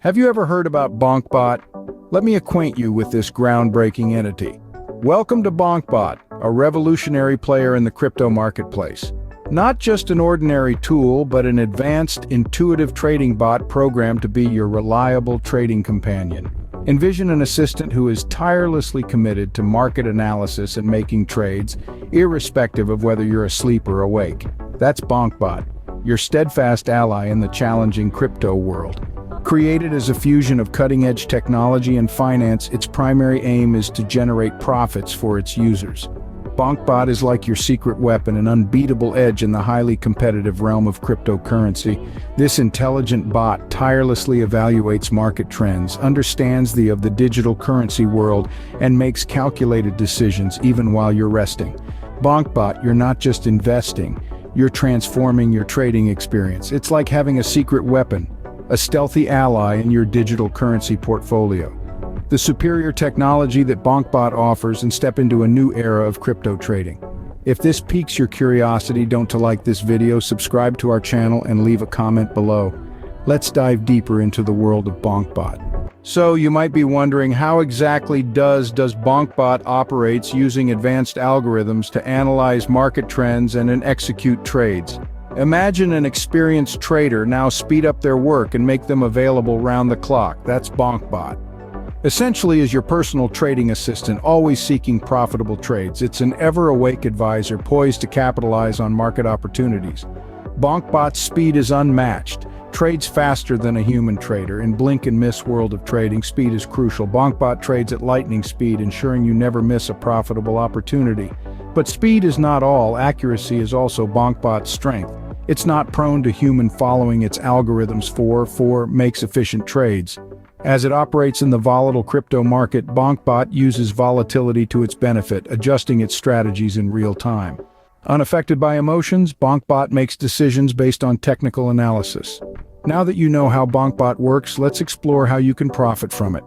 Have you ever heard about Bonkbot? Let me acquaint you with this groundbreaking entity. Welcome to Bonkbot, a revolutionary player in the crypto marketplace. Not just an ordinary tool, but an advanced, intuitive trading bot programmed to be your reliable trading companion. Envision an assistant who is tirelessly committed to market analysis and making trades, irrespective of whether you're asleep or awake. That's Bonkbot, your steadfast ally in the challenging crypto world. Created as a fusion of cutting-edge technology and finance, its primary aim is to generate profits for its users. Bonkbot is like your secret weapon, an unbeatable edge in the highly competitive realm of cryptocurrency. This intelligent bot tirelessly evaluates market trends, understands the digital currency world, and makes calculated decisions even while you're resting. Bonkbot, you're not just investing, you're transforming your trading experience. It's like having a secret weapon, a stealthy ally in your digital currency portfolio. The superior technology that Bonkbot offers and step into a new era of crypto trading. If this piques your curiosity, don't like this video, subscribe to our channel and leave a comment below. Let's dive deeper into the world of Bonkbot. So you might be wondering, how exactly does Bonkbot operates using advanced algorithms to analyze market trends and execute trades? Imagine an experienced trader now speed up their work and make them available round the clock. That's Bonkbot. Essentially is your personal trading assistant, always seeking profitable trades. It's an ever-awake advisor poised to capitalize on market opportunities. Bonkbot's speed is unmatched. Trades faster than a human trader. In blink-and-miss world of trading, speed is crucial. Bonkbot trades at lightning speed, ensuring you never miss a profitable opportunity. But speed is not all. Accuracy is also Bonkbot's strength. It's not prone to human following. Its algorithms makes efficient trades. As it operates in the volatile crypto market, Bonkbot uses volatility to its benefit, adjusting its strategies in real time. Unaffected by emotions, Bonkbot makes decisions based on technical analysis. Now that you know how Bonkbot works, let's explore how you can profit from it.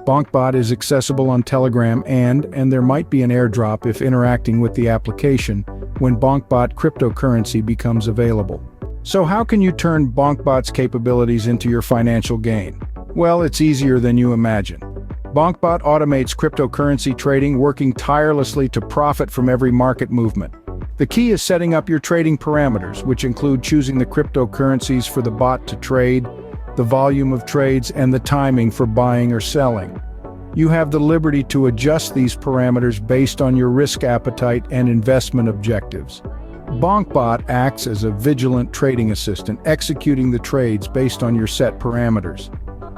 Bonkbot is accessible on Telegram and there might be an airdrop if interacting with the application when Bonkbot cryptocurrency becomes available. So how can you turn Bonkbot's capabilities into your financial gain? Well, it's easier than you imagine. Bonkbot automates cryptocurrency trading, working tirelessly to profit from every market movement. The key is setting up your trading parameters, which include choosing the cryptocurrencies for the bot to trade, the volume of trades, and the timing for buying or selling. You have the liberty to adjust these parameters based on your risk appetite and investment objectives. Bonkbot acts as a vigilant trading assistant, executing the trades based on your set parameters.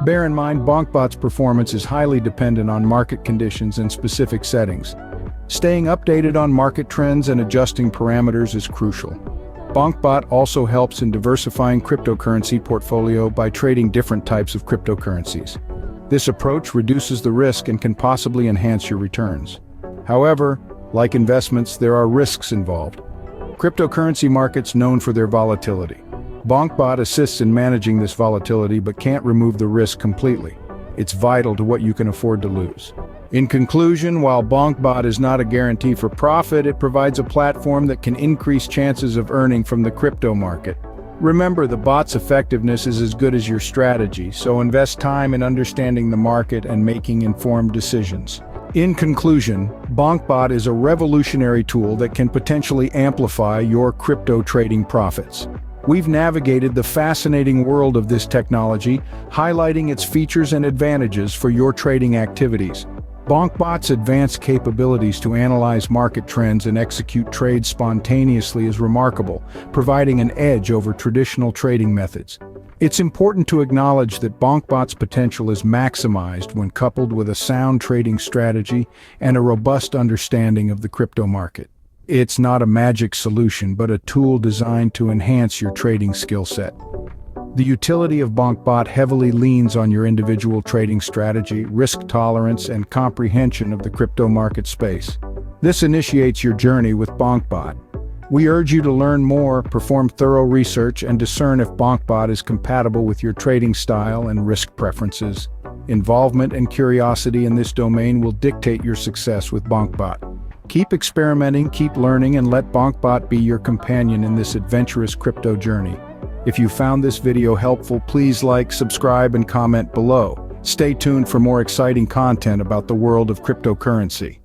Bear in mind, Bonkbot's performance is highly dependent on market conditions and specific settings. Staying updated on market trends and adjusting parameters is crucial. Bonkbot also helps in diversifying cryptocurrency portfolio by trading different types of cryptocurrencies. This approach reduces the risk and can possibly enhance your returns. However, like investments, there are risks involved. Cryptocurrency markets known for their volatility. Bonkbot assists in managing this volatility but can't remove the risk completely. It's vital to what you can afford to lose. In conclusion, while Bonkbot is not a guarantee for profit, it provides a platform that can increase chances of earning from the crypto market. Remember, the bot's effectiveness is as good as your strategy, so invest time in understanding the market and making informed decisions. In conclusion, Bonkbot is a revolutionary tool that can potentially amplify your crypto trading profits. We've navigated the fascinating world of this technology, highlighting its features and advantages for your trading activities. Bonkbot's advanced capabilities to analyze market trends and execute trades spontaneously is remarkable, providing an edge over traditional trading methods. It's important to acknowledge that Bonkbot's potential is maximized when coupled with a sound trading strategy and a robust understanding of the crypto market. It's not a magic solution, but a tool designed to enhance your trading skill set. The utility of Bonkbot heavily leans on your individual trading strategy, risk tolerance, and comprehension of the crypto market space. This initiates your journey with Bonkbot. We urge you to learn more, perform thorough research, and discern if Bonkbot is compatible with your trading style and risk preferences. Involvement and curiosity in this domain will dictate your success with Bonkbot. Keep experimenting, keep learning, and let Bonkbot be your companion in this adventurous crypto journey. If you found this video helpful, please like, subscribe, and comment below. Stay tuned for more exciting content about the world of cryptocurrency.